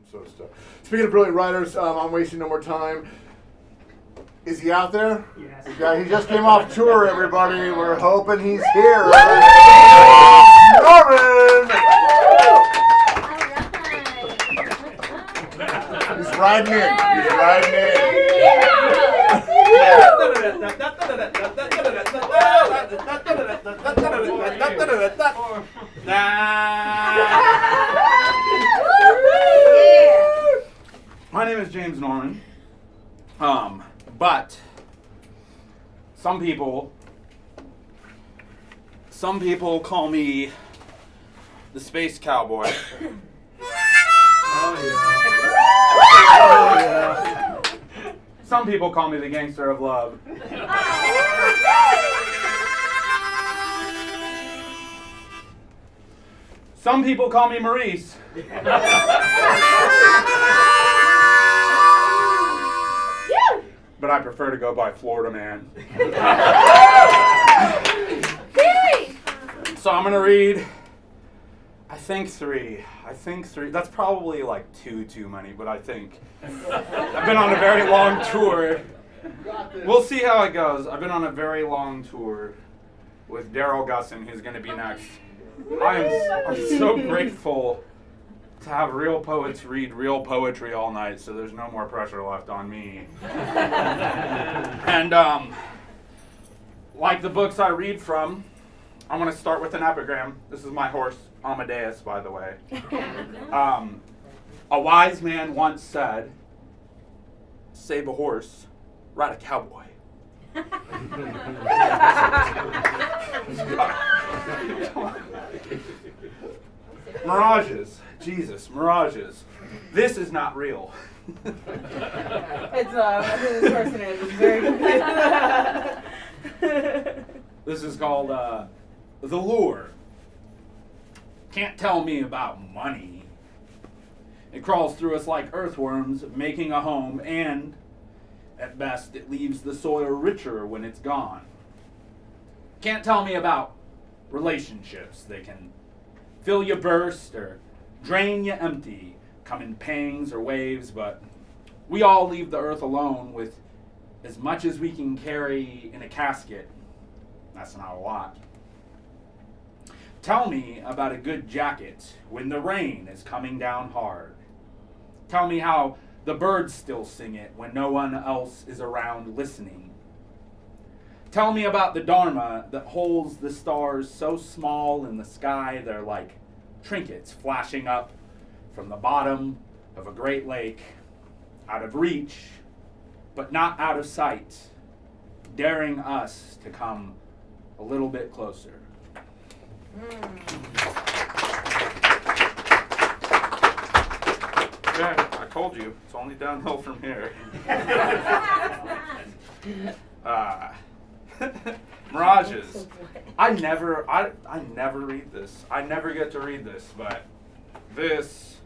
sort of stuff. Speaking of brilliant writers, I'm wasting no more time. Is he out there? Yes. Yeah, he just came off tour, everybody. We're hoping he's here. Norman! He's riding in. He's riding My name is James Norman. But some people call me the Space Cowboy. Some people call me the Gangster of Love. Some people call me Maurice. But I prefer to go by Florida Man. So I'm going to read, I think three. That's probably like too many, but I think. I've been on a very long tour. We'll see how it goes. I've been on a very long tour with Daryl Gussin, who's going to be next. I'm so grateful to have real poets read real poetry all night, so there's no more pressure left on me. And like the books I read from, I'm going to start with an epigram. This is my horse, Amadeus, by the way. A wise man once said, save a horse, ride a cowboy. Mirages. Jesus, mirages. This is not real. It's this person is very confused. This is called The Lure. Can't tell me about money. It crawls through us like earthworms, making a home, and at best it leaves the soil richer when it's gone. Can't tell me about relationships. They can fill you burst or drain you empty, come in pangs or waves, but we all leave the earth alone with as much as we can carry in a casket. That's not a lot. Tell me about a good jacket when the rain is coming down hard. Tell me how the birds still sing it when no one else is around listening. Tell me about the Dharma that holds the stars so small in the sky they're like trinkets flashing up from the bottom of a great lake, out of reach, but not out of sight, daring us to come a little bit closer. Yeah, I told you, it's only downhill from here. Mirages. I never read this. I never get to read this, but it's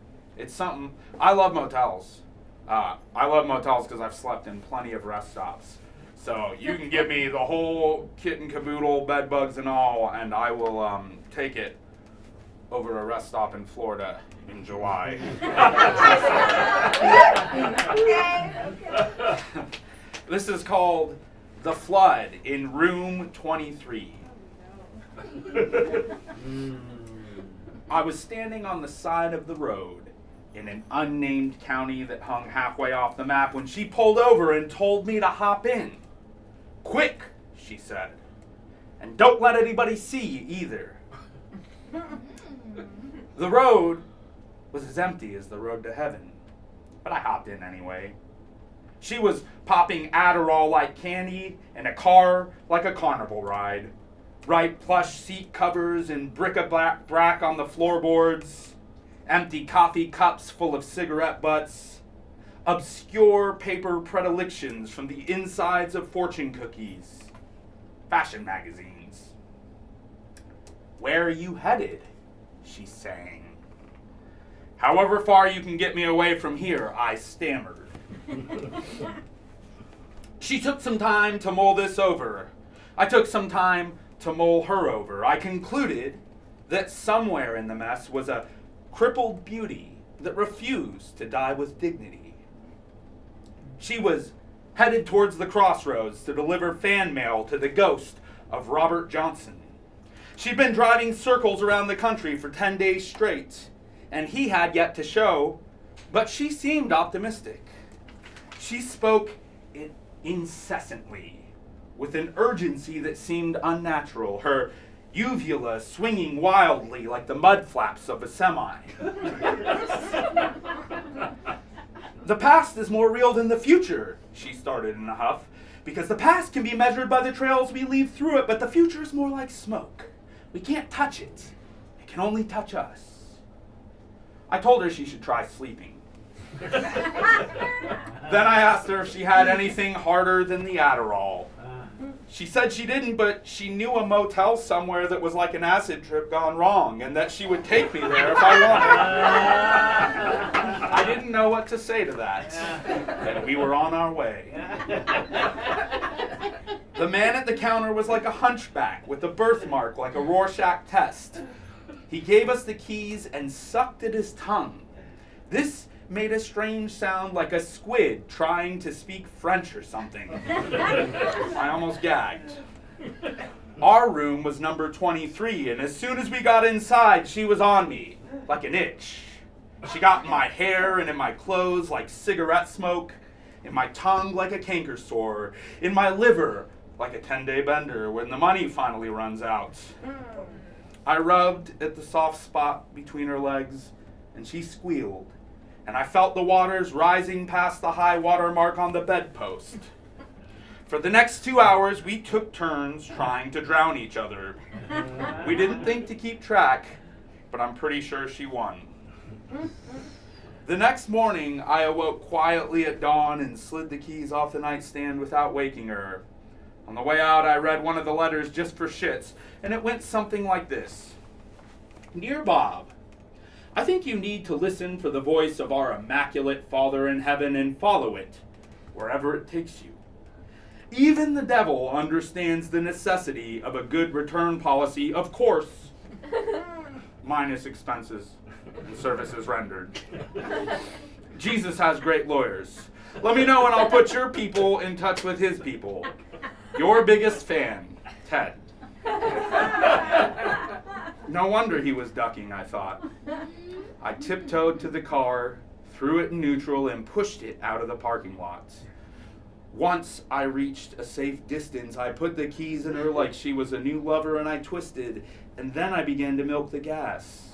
something. I love motels. I love motels because I've slept in plenty of rest stops. So you can give me the whole kit and caboodle, bed bugs and all, and I will take it over a rest stop in Florida in July. This is called The Flood in Room 23. I was standing on the side of the road in an unnamed county that hung halfway off the map when she pulled over and told me to hop in. Quick, she said. And don't let anybody see you either. The road was as empty as the road to heaven, but I hopped in anyway. She was popping Adderall like candy in a car like a carnival ride. Bright plush seat covers and bric-a-brac on the floorboards. Empty coffee cups full of cigarette butts. Obscure paper predilections from the insides of fortune cookies. Fashion magazines. Where are you headed? She sang. However far you can get me away from here, I stammered. She took some time to mull this over. I took some time to mull her over. I concluded that somewhere in the mess was a crippled beauty that refused to die with dignity. She was headed towards the crossroads to deliver fan mail to the ghost of Robert Johnson. She'd been driving circles around the country for 10 days straight, and he had yet to show, but she seemed optimistic. She spoke incessantly, with an urgency that seemed unnatural, her uvula swinging wildly like the mud flaps of a semi. The past is more real than the future, she started in a huff, because the past can be measured by the trails we leave through it, but the future is more like smoke. We can't touch it. It can only touch us. I told her she should try sleeping. Then I asked her if she had anything harder than the Adderall. She said she didn't, but she knew a motel somewhere that was like an acid trip gone wrong, and that she would take me there if I wanted. I didn't know what to say to that, and we were on our way. The man at the counter was like a hunchback with a birthmark like a Rorschach test. He gave us the keys and sucked at his tongue. This made a strange sound like a squid trying to speak French or something. I almost gagged. Our room was number 23, and as soon as we got inside, she was on me, like an itch. She got in my hair and in my clothes like cigarette smoke, in my tongue like a canker sore, in my liver like a 10-day bender when the money finally runs out. I rubbed at the soft spot between her legs, and she squealed, and I felt the waters rising past the high water mark on the bedpost. For the next 2 hours, we took turns trying to drown each other. We didn't think to keep track, but I'm pretty sure she won. The next morning, I awoke quietly at dawn and slid the keys off the nightstand without waking her. On the way out, I read one of the letters just for shits, and it went something like this. Dear Bob, I think you need to listen for the voice of our immaculate Father in heaven and follow it, wherever it takes you. Even the devil understands the necessity of a good return policy, of course, minus expenses and services rendered. Jesus has great lawyers. Let me know and I'll put your people in touch with his people. Your biggest fan, Ted. No wonder he was ducking, I thought. I tiptoed to the car, threw it in neutral, and pushed it out of the parking lot. Once I reached a safe distance, I put the keys in her like she was a new lover, and I twisted, and then I began to milk the gas.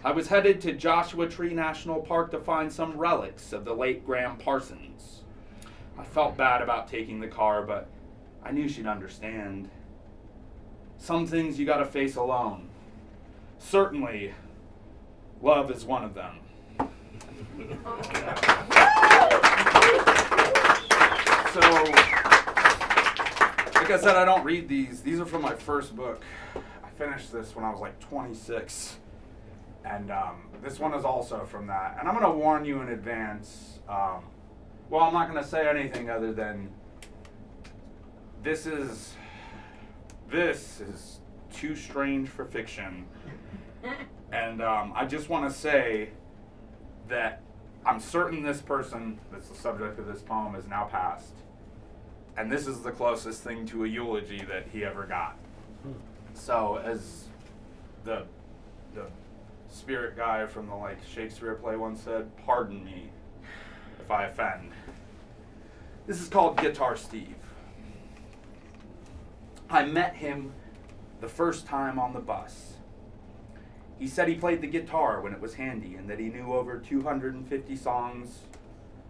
I was headed to Joshua Tree National Park to find some relics of the late Graham Parsons. I felt bad about taking the car, but I knew she'd understand. Some things you gotta face alone. Certainly, love is one of them. So, like I said, I don't read these. These are from my first book. I finished this when I was like 26. And this one is also from that. And I'm going to warn you in advance. Well, I'm not going to say anything other than this is too strange for fiction. And I just want to say that I'm certain this person that's the subject of this poem is now passed. And this is the closest thing to a eulogy that he ever got. So as the spirit guy from the Shakespeare play once said, pardon me if I offend. This is called Guitar Steve. I met him the first time on the bus. He said he played the guitar when it was handy and that he knew over 250 songs,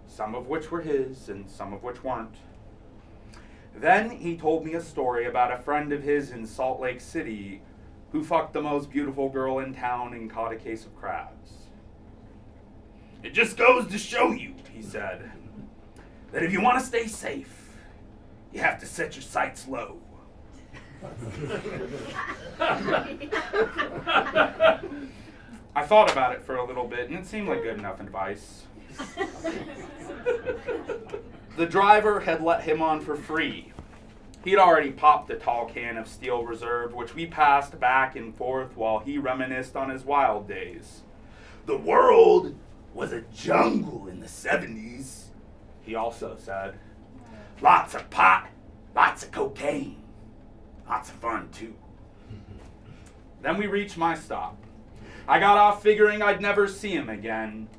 some of which were his and some of which weren't. Then he told me a story about a friend of his in Salt Lake City who fucked the most beautiful girl in town and caught a case of crabs. It just goes to show you, he said, that if you want to stay safe, you have to set your sights low. I thought about it for a little bit, and it seemed like good enough advice. The driver had let him on for free. He'd already popped a tall can of Steel Reserve, which we passed back and forth while he reminisced on his wild days. The world was a jungle in the 70s, he also said. Lots of pot, lots of cocaine, lots of fun too. Then we reached my stop. I got off figuring I'd never see him again.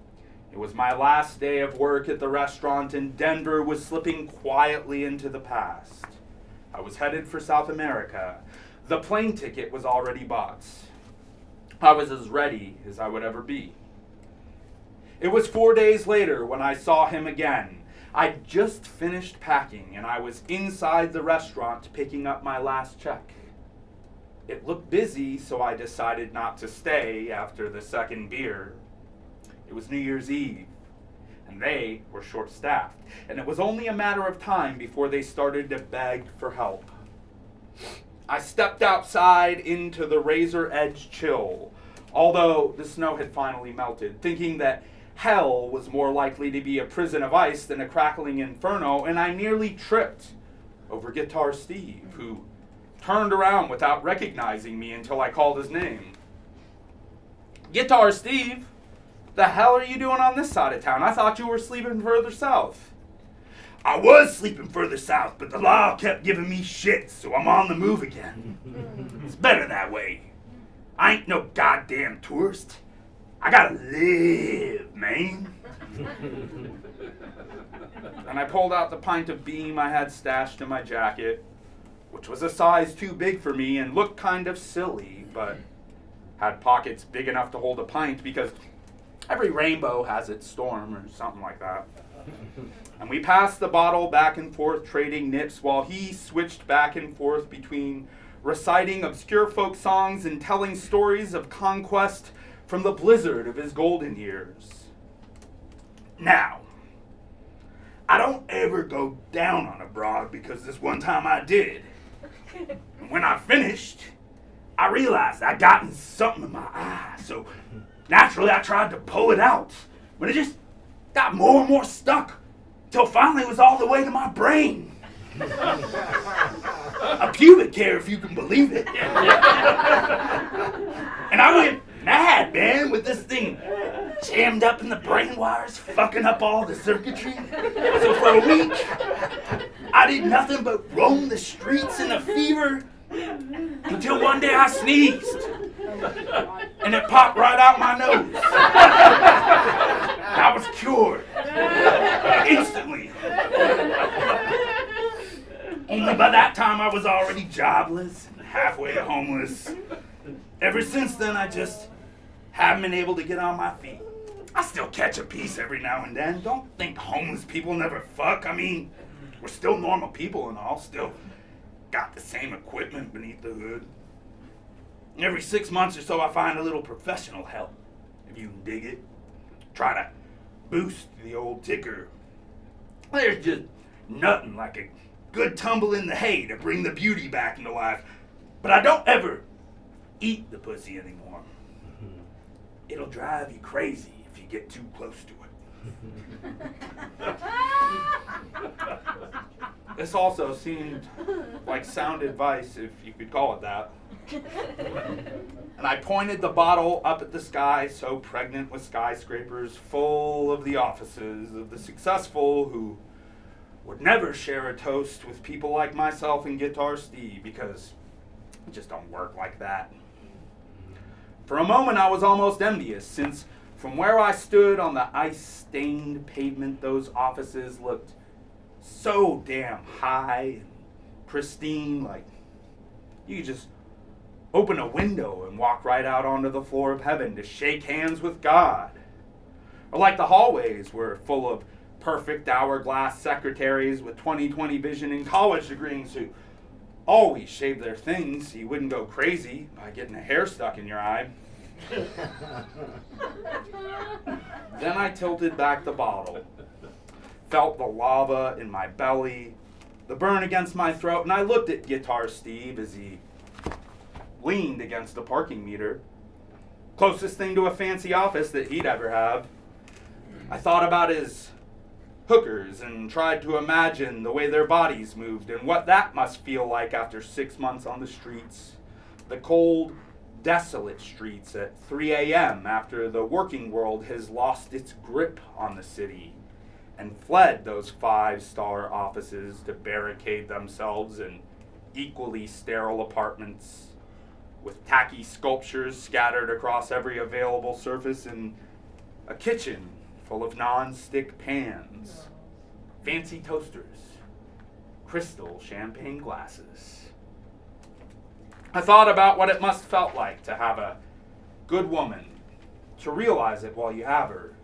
It was my last day of work at the restaurant, and Denver was slipping quietly into the past. I was headed for South America. The plane ticket was already bought. I was as ready as I would ever be. It was 4 days later when I saw him again. I'd just finished packing, and I was inside the restaurant picking up my last check. It looked busy, so I decided not to stay after the second beer. It was New Year's Eve, and they were short-staffed, and it was only a matter of time before they started to beg for help. I stepped outside into the razor-edge chill, although the snow had finally melted, thinking that hell was more likely to be a prison of ice than a crackling inferno, and I nearly tripped over Guitar Steve, who turned around without recognizing me until I called his name. Guitar Steve, the hell are you doing on this side of town? I thought you were sleeping further south. I was sleeping further south, but the law kept giving me shit, so I'm on the move again. It's better that way. I ain't no goddamn tourist. I gotta live, man. And I pulled out the pint of Beam I had stashed in my jacket, which was a size too big for me and looked kind of silly, but had pockets big enough to hold a pint because every rainbow has its storm or something like that. And we passed the bottle back and forth, trading nips, while he switched back and forth between reciting obscure folk songs and telling stories of conquest from the blizzard of his golden years. Now, I don't ever go down on a broad because this one time I did. And when I finished, I realized I'd gotten something in my eye, so naturally I tried to pull it out, but it just got more and more stuck, till finally it was all the way to my brain. A pubic hair, if you can believe it. And I went mad, man, with this thing jammed up in the brain wires, fucking up all the circuitry. So for a week, I did nothing but roam the streets in a fever until one day I sneezed. And it popped right out my nose. I was cured. Instantly. Only by that time I was already jobless and halfway homeless. Ever since then, I just haven't been able to get on my feet. I still catch a piece every now and then. Don't think homeless people never fuck. I mean, we're still normal people and all. Still got the same equipment beneath the hood. Every 6 months or so, I find a little professional help, if you can dig it. Try to boost the old ticker. There's just nothing like a good tumble in the hay to bring the beauty back into life. But I don't ever eat the pussy anymore. It'll drive you crazy if you get too close to it. This also seemed like sound advice, if you could call it that. And I pointed the bottle up at the sky, so pregnant with skyscrapers, full of the offices of the successful who would never share a toast with people like myself and Guitar Steve, because it just don't work like that. For a moment I was almost envious, since from where I stood on the ice-stained pavement, those offices looked so damn high and pristine, like you could just open a window and walk right out onto the floor of heaven to shake hands with God. Or like the hallways were full of perfect hourglass secretaries with 20/20 vision and college degrees who always shave their things so you wouldn't go crazy by getting a hair stuck in your eye. Then I tilted back the bottle, felt the lava in my belly, the burn against my throat, and I looked at Guitar Steve as he leaned against the parking meter, closest thing to a fancy office that he'd ever have. I thought about his hookers and tried to imagine the way their bodies moved and what that must feel like after 6 months on the streets. The cold, desolate streets at 3 a.m. after the working world has lost its grip on the city and fled those 5-star offices to barricade themselves in equally sterile apartments with tacky sculptures scattered across every available surface and a kitchen full of non-stick pans, fancy toasters, crystal champagne glasses. I thought about what it must felt like to have a good woman, to realize it while you have her,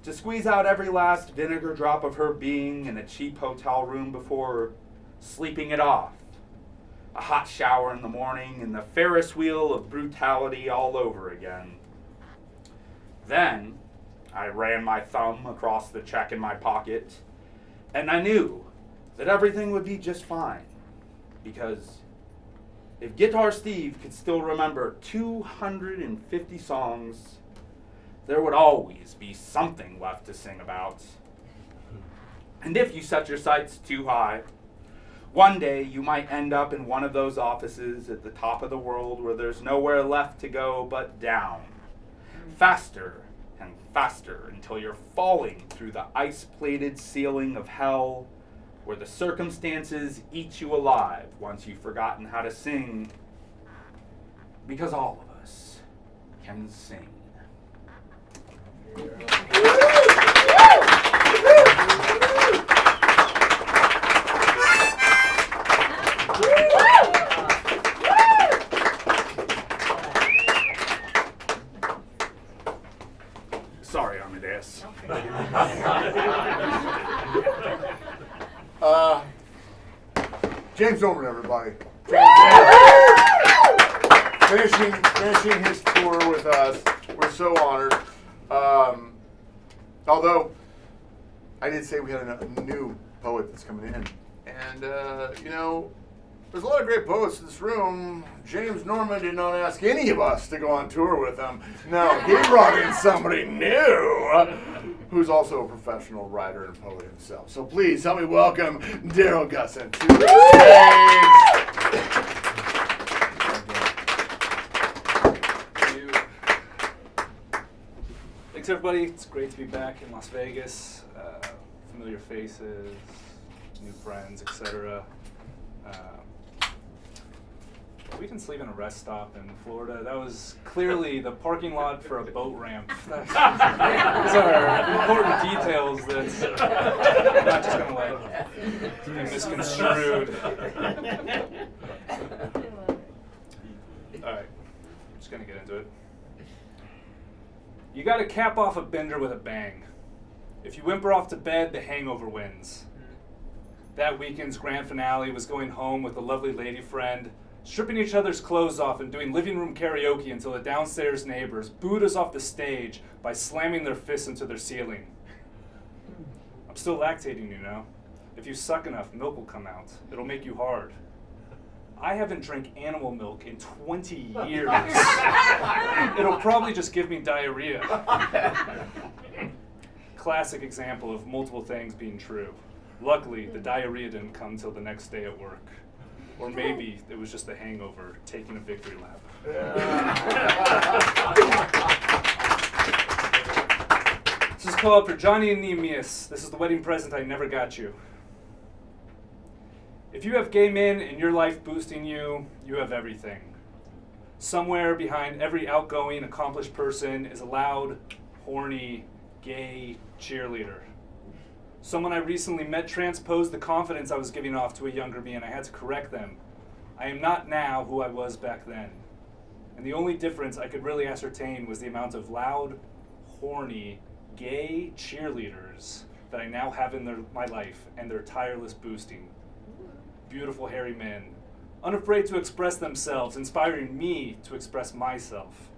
to squeeze out every last vinegar drop of her being in a cheap hotel room before sleeping it off, a hot shower in the morning, and the Ferris wheel of brutality all over again. Then I ran my thumb across the check in my pocket, and I knew that everything would be just fine, because if Guitar Steve could still remember 250 songs, there would always be something left to sing about. And if you set your sights too high, one day you might end up in one of those offices at the top of the world where there's nowhere left to go but down, faster and faster until you're falling through the ice-plated ceiling of hell, where the circumstances eat you alive once you've forgotten how to sing, because all of us can sing. Sorry, Amadeus. James Norman, everybody. Finishing his tour with us. We're so honored. Although, I did say we had a new poet that's coming in. And, there's a lot of great poets in this room. James Norman did not ask any of us to go on tour with him. No, he brought in somebody new, who's also a professional writer and poet himself. So please help me welcome Daryl Gussin to the stage. Thanks, everybody. It's great to be back in Las Vegas. Familiar faces, new friends, etc. We didn't sleep in a rest stop in Florida. That was clearly the parking lot for a boat ramp. These are important details that I'm not just going to let be misconstrued. All right, I'm just going to get into it. You got to cap off a bender with a bang. If you whimper off to bed, the hangover wins. That weekend's grand finale was going home with a lovely lady friend, stripping each other's clothes off and doing living room karaoke until the downstairs neighbors booed us off the stage by slamming their fists into their ceiling. I'm still lactating, you know. If you suck enough, milk will come out. It'll make you hard. I haven't drank animal milk in 20 years. It'll probably just give me diarrhea. Classic example of multiple things being true. Luckily, the diarrhea didn't come till the next day at work. Or maybe it was just the hangover taking a victory lap. This is called For Johnny and Nehemias. This is the wedding present I never got you. If you have gay men in your life boosting you, you have everything. Somewhere behind every outgoing, accomplished person is a loud, horny, gay cheerleader. Someone I recently met transposed the confidence I was giving off to a younger me, and I had to correct them. I am not now who I was back then. And the only difference I could really ascertain was the amount of loud, horny, gay cheerleaders that I now have in my life and their tireless boosting. Beautiful hairy men, unafraid to express themselves, inspiring me to express myself.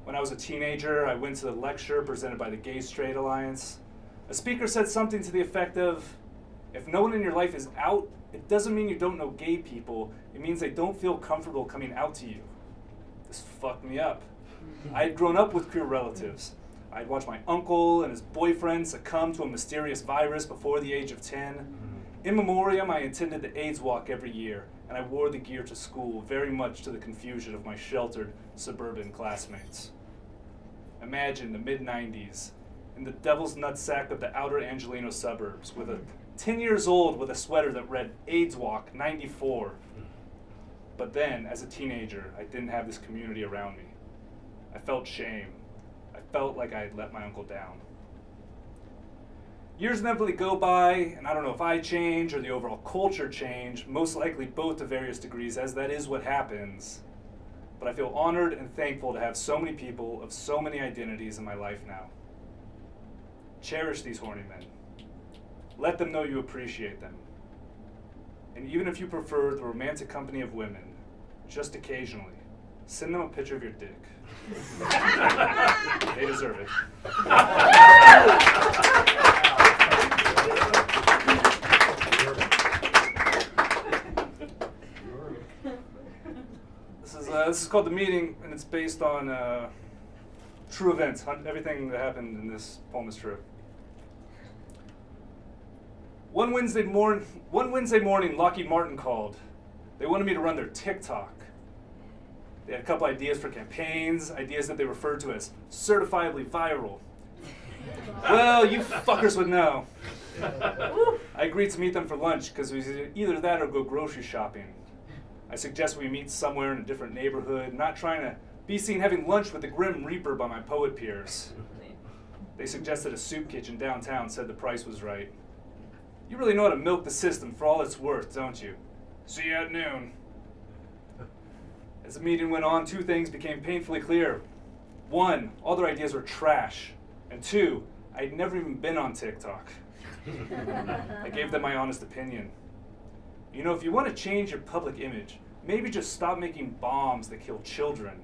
When I was a teenager, I went to the lecture presented by the Gay Straight Alliance. A speaker said something to the effect of, if no one in your life is out, it doesn't mean you don't know gay people. It means they don't feel comfortable coming out to you. This fucked me up. I had grown up with queer relatives. I'd watched my uncle and his boyfriend succumb to a mysterious virus before the age of 10. In memoriam, I attended the AIDS walk every year, and I wore the gear to school, very much to the confusion of my sheltered suburban classmates. Imagine the mid-90s, in the devil's nutsack of the outer Angelino suburbs, with a 10 years old with a sweater that read AIDS Walk 94. But then, as a teenager, I didn't have this community around me. I felt shame. I felt like I had let my uncle down. Years inevitably go by, and I don't know if I change or the overall culture change, most likely both to various degrees, as that is what happens. But I feel honored and thankful to have so many people of so many identities in my life now. Cherish these horny men. Let them know you appreciate them. And even if you prefer the romantic company of women, just occasionally, send them a picture of your dick. They deserve it. This is called The Meeting, and it's based on true events. Everything that happened in this poem is true. One Wednesday morning, Lockheed Martin called. They wanted me to run their TikTok. They had a couple ideas for campaigns, ideas that they referred to as certifiably viral. Well, you fuckers would know. I agreed to meet them for lunch because it was either that or go grocery shopping. I suggest we meet somewhere in a different neighborhood, not trying to be seen having lunch with the Grim Reaper by my poet peers. They suggested a soup kitchen downtown, said the price was right. You really know how to milk the system for all it's worth, don't you? See you at noon. As the meeting went on, two things became painfully clear. One, all their ideas were trash. And two, I'd never even been on TikTok. I gave them my honest opinion. You know, if you want to change your public image, maybe just stop making bombs that kill children.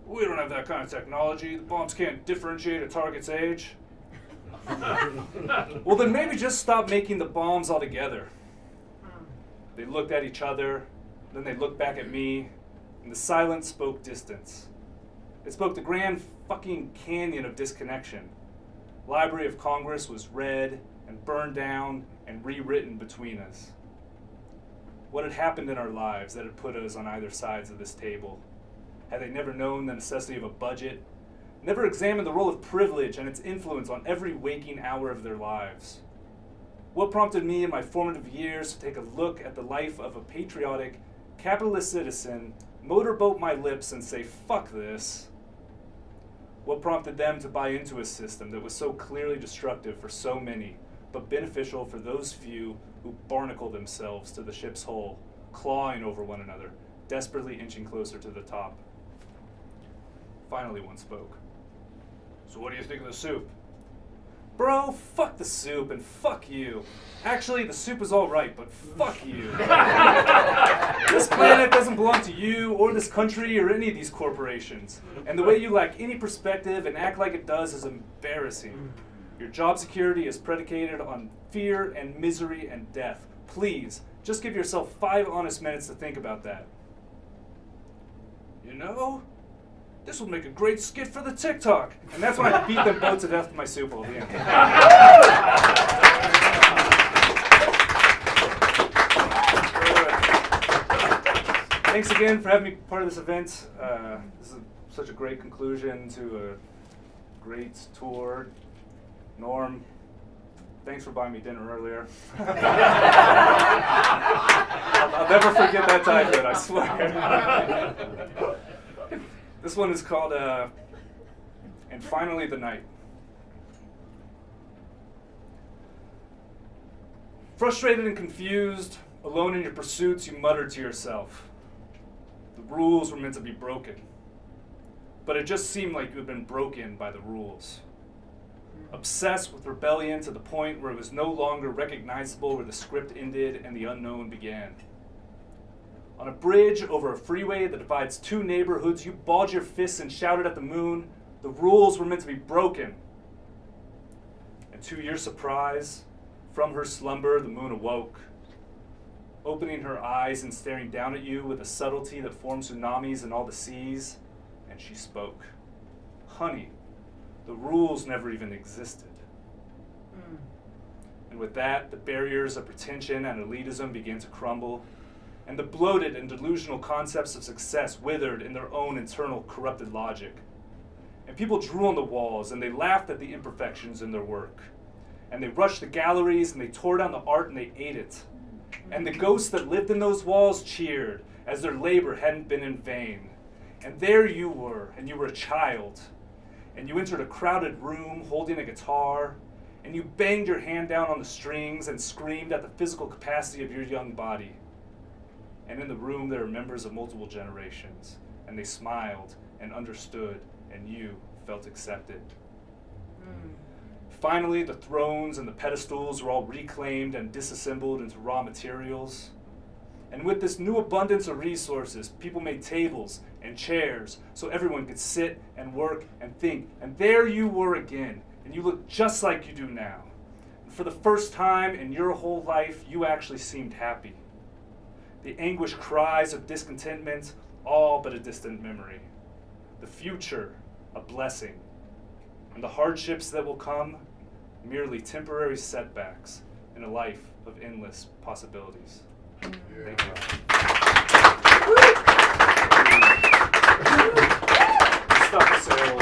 We don't have that kind of technology. The bombs can't differentiate a target's age. Well, then maybe just stop making the bombs altogether. They looked at each other, then they looked back at me, and the silence spoke distance. It spoke the grand fucking canyon of disconnection. Library of Congress was read and burned down and rewritten between us. What had happened in our lives that had put us on either sides of this table? Had they never known the necessity of a budget? Never examined the role of privilege and its influence on every waking hour of their lives? What prompted me in my formative years to take a look at the life of a patriotic, capitalist citizen, motorboat my lips and say, fuck this? What prompted them to buy into a system that was so clearly destructive for so many, but beneficial for those few who barnacle themselves to the ship's hull, clawing over one another, desperately inching closer to the top? Finally, one spoke. So what do you think of the soup? Bro, fuck the soup and fuck you. Actually, the soup is all right, but fuck you. This planet doesn't belong to you or this country or any of these corporations. And the way you lack any perspective and act like it does is embarrassing. Your job security is predicated on fear and misery and death. Please, just give yourself 5 honest minutes to think about that. You know, this will make a great skit for the TikTok. And that's when I beat them both to death with my soup all the end. Thanks again for having me part of this event. This is such a great conclusion to a great tour. Norm, thanks for buying me dinner earlier. I'll never forget that time, but I swear. This one is called And Finally the Night. Frustrated and confused, alone in your pursuits, you muttered to yourself. The rules were meant to be broken. But it just seemed like you had been broken by the rules. Obsessed with rebellion to the point where it was no longer recognizable where the script ended and the unknown began. On a bridge over a freeway that divides 2 neighborhoods, you balled your fists and shouted at the moon, the rules were meant to be broken. And to your surprise, from her slumber, the moon awoke, opening her eyes and staring down at you with a subtlety that forms tsunamis in all the seas, and she spoke. Honey, the rules never even existed. And with that, the barriers of pretension and elitism began to crumble, and the bloated and delusional concepts of success withered in their own internal corrupted logic. And people drew on the walls, and they laughed at the imperfections in their work. And they rushed the galleries, and they tore down the art, and they ate it. And the ghosts that lived in those walls cheered, as their labor hadn't been in vain. And there you were, and you were a child. And you entered a crowded room holding a guitar, and you banged your hand down on the strings and screamed at the physical capacity of your young body. And in the room there were members of multiple generations, and they smiled and understood, and you felt accepted. Finally, the thrones and the pedestals were all reclaimed and disassembled into raw materials. And with this new abundance of resources, people made tables and chairs so everyone could sit and work and think. And there you were again, and you looked just like you do now. And for the first time in your whole life, you actually seemed happy. The anguished cries of discontentment, all but a distant memory. The future, a blessing. And the hardships that will come, merely temporary setbacks in a life of endless possibilities. Thank you. Stop the sale.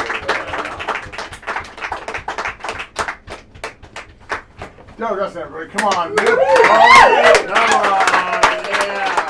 Daryl Gussin, everybody, come on, man. Come on, yeah.